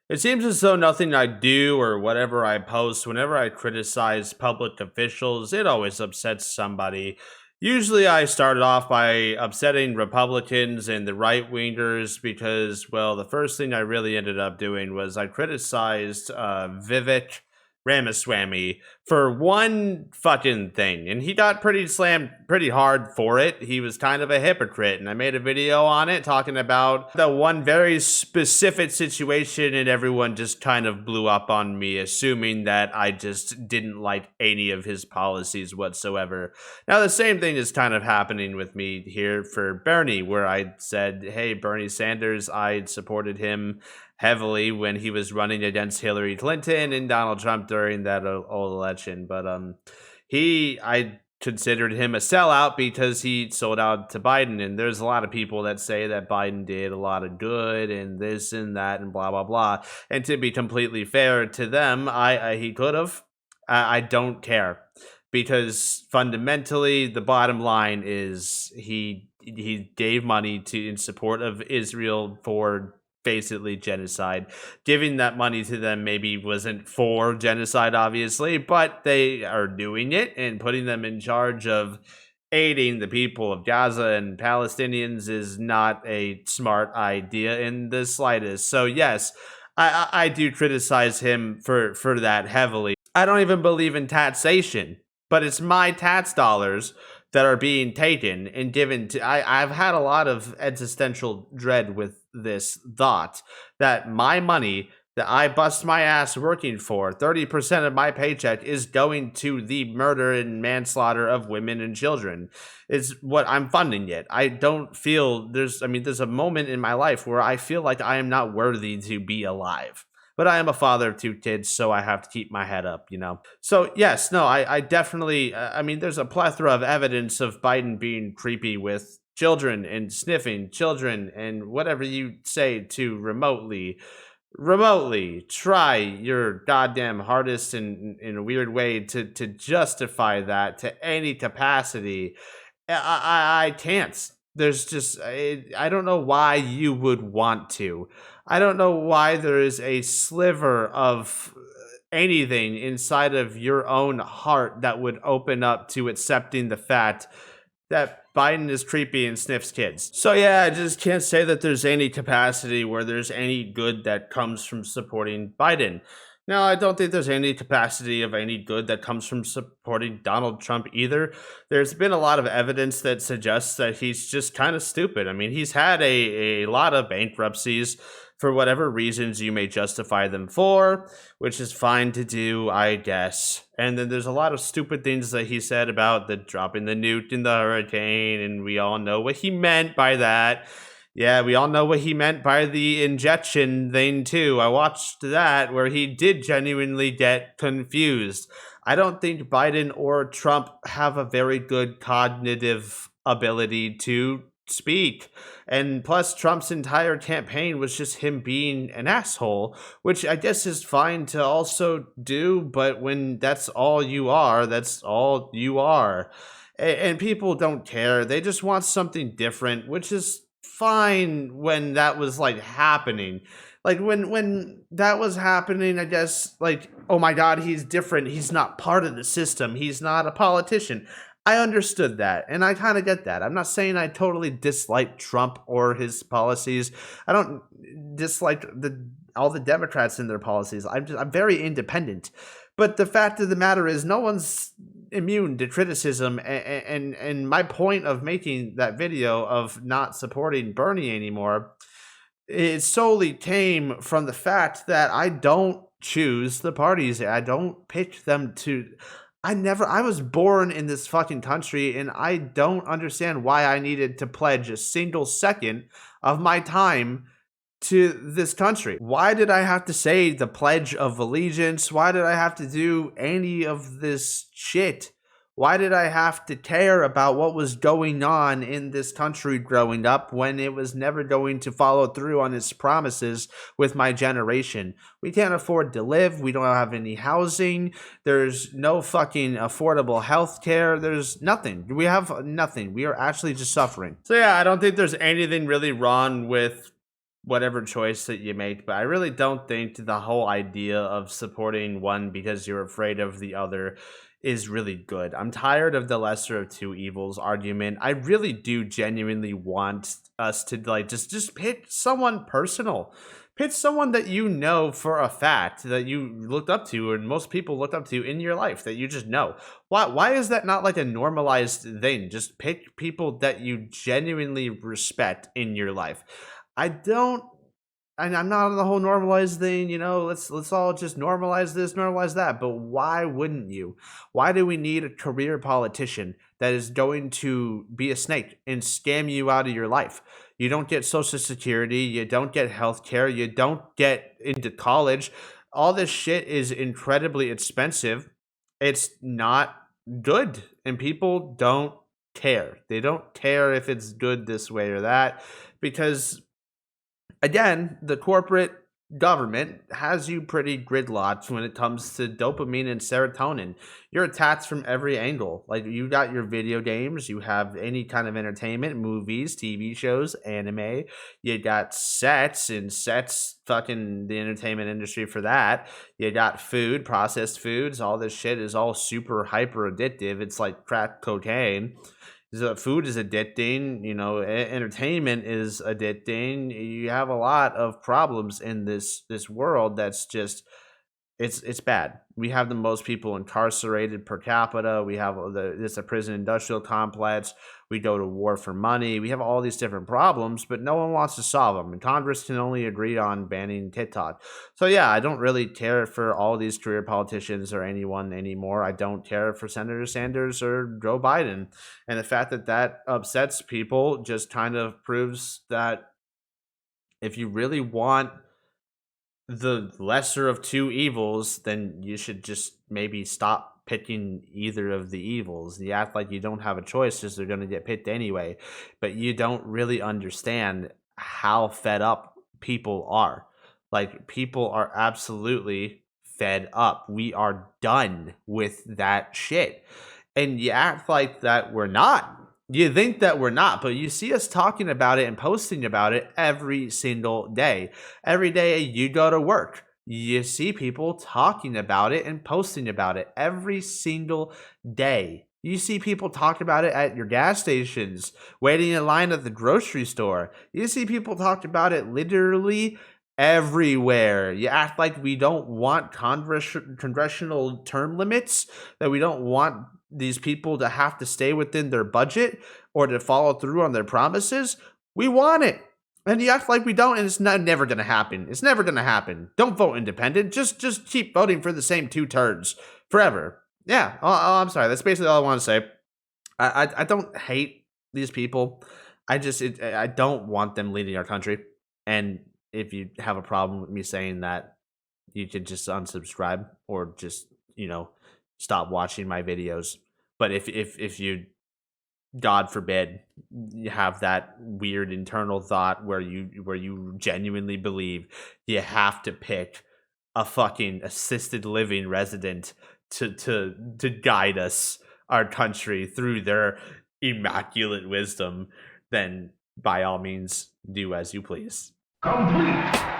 It seems as though nothing I do or whatever I post, whenever I criticize public officials, it always upsets somebody. Usually, I started off by upsetting Republicans and the right wingers because, well, the first thing I really ended up doing was I criticized Vivek Ramaswamy for one fucking thing, and he got pretty slammed pretty hard for it. He was kind of a hypocrite, and I made a video on it talking about the one very specific situation, and everyone just kind of blew up on me, assuming that I just didn't like any of his policies whatsoever. Now, the same thing is kind of happening with me here for Bernie, where I said, hey, Bernie Sanders, I supported him heavily when he was running against Hillary Clinton and Donald Trump during that old election. But I considered him a sellout because he sold out to Biden. And there's a lot of people that say that Biden did a lot of good and this and that and blah blah blah. And to be completely fair to them, I he could have. I don't care because fundamentally the bottom line is he gave money to in support of Israel for basically genocide. Giving that money to them maybe wasn't for genocide, obviously, but they are doing it and putting them in charge of aiding the people of Gaza and Palestinians is not a smart idea in the slightest. So yes, I do criticize him for that heavily. I don't even believe in taxation, but it's my tax dollars that are being taken and given to. I've had a lot of existential dread with this thought that my money that I bust my ass working for, 30% of my paycheck is going to the murder and manslaughter of women and children. Is what I'm funding it. I don't feel there's a moment in my life where I feel like I am not worthy to be alive. But I am a father of two kids, so I have to keep my head up. So, yes, no, I definitely, there's a plethora of evidence of Biden being creepy with children and sniffing children and whatever you say to remotely try your goddamn hardest in a weird way to justify that to any capacity. I can't. There's just I don't know why you would want to. I don't know why there is a sliver of anything inside of your own heart that would open up to accepting the fact that Biden is creepy and sniffs kids. So yeah, I just can't say that there's any capacity where there's any good that comes from supporting Biden. Now, I don't think there's any capacity of any good that comes from supporting Donald Trump either. There's been a lot of evidence that suggests that he's just kind of stupid. I mean, he's had a lot of bankruptcies for whatever reasons you may justify them for, which is fine to do, I guess. And then there's a lot of stupid things that he said about the dropping the nuke in the hurricane, and we all know what he meant by that. Yeah, we all know what he meant by the injection thing, too. I watched that where he did genuinely get confused. I don't think Biden or Trump have a very good cognitive ability to speak. And plus, Trump's entire campaign was just him being an asshole, which I guess is fine to also do, but when that's all you are, that's all you are. And people don't care. They just want something different, which is fine when that was like happening. Like when that was happening, I guess like, oh my god, he's different. He's not part of the system. He's not a politician. I understood that, and I kind of get that. I'm not saying I totally dislike Trump or his policies. I don't dislike all the Democrats and their policies. I'm very independent. But the fact of the matter is, no one's immune to criticism, and my point of making that video of not supporting Bernie anymore, it solely came from the fact that I don't choose the parties. I don't pick them to. I was born in this fucking country, and I don't understand why I needed to pledge a single second of my time to this country. Why did I have to say the Pledge of Allegiance? Why did I have to do any of this shit? Why did I have to care about what was going on in this country growing up when it was never going to follow through on its promises with my generation? We can't afford to live. We don't have any housing. There's no fucking affordable health care. There's nothing. We have nothing. We are actually just suffering. So yeah, I don't think there's anything really wrong with whatever choice that you make, but I really don't think the whole idea of supporting one because you're afraid of the other is really good. I'm tired of the lesser of two evils argument. I really do genuinely want us to like just pick someone personal. Pick someone that you know for a fact that you looked up to, and most people looked up to in your life that you just know. Why is that not like a normalized thing? Just pick people that you genuinely respect in your life. I don't, and I'm not on the whole normalized thing, let's all just normalize this, normalize that. But why wouldn't you? Why do we need a career politician that is going to be a snake and scam you out of your life? You don't get social security, you don't get health care, you don't get into college. All this shit is incredibly expensive. It's not good, and people don't care. They don't care if it's good this way or that, because again, the corporate government has you pretty gridlocked when it comes to dopamine and serotonin. You're attacked from every angle. Like, you got your video games, you have any kind of entertainment, movies, TV shows, anime. You got sets, and sets, fucking the entertainment industry for that. You got food, processed foods. All this shit is all super hyper addictive. It's like crack cocaine. So food is addicting, entertainment is addicting. You have a lot of problems in this world that's just it's bad. We have the most people incarcerated per capita. We have it's a prison industrial complex. We go to war for money. We have all these different problems, but no one wants to solve them. And Congress can only agree on banning TikTok. So yeah, I don't really care for all these career politicians or anyone anymore. I don't care for Senator Sanders or Joe Biden. And the fact that that upsets people just kind of proves that if you really want the lesser of two evils, then you should just maybe stop picking either of the evils. You act like you don't have a choice because they're going to get picked anyway, but you don't really understand how fed up people are. Like, people are absolutely fed up. We are done with that shit. And you act like that we're not. You think that we're not, but you see us talking about it and posting about it every single day. Every day you go to work, you see people talking about it and posting about it every single day. You see people talk about it at your gas stations, waiting in line at the grocery store. You see people talk about it literally everywhere. You act like we don't want congressional term limits, that we don't want these people to have to stay within their budget or to follow through on their promises. We want it. And you act like we don't, and it's never going to happen. It's never going to happen. Don't vote independent. Just keep voting for the same two turds forever. Yeah, I'm sorry. That's basically all I want to say. I don't hate these people. I don't want them leading our country. And if you have a problem with me saying that, you can just unsubscribe or just, stop watching my videos. But if you, God forbid, you have that weird internal thought where you genuinely believe you have to pick a fucking assisted living resident to guide our country through their immaculate wisdom, then by all means do as you please. Complete.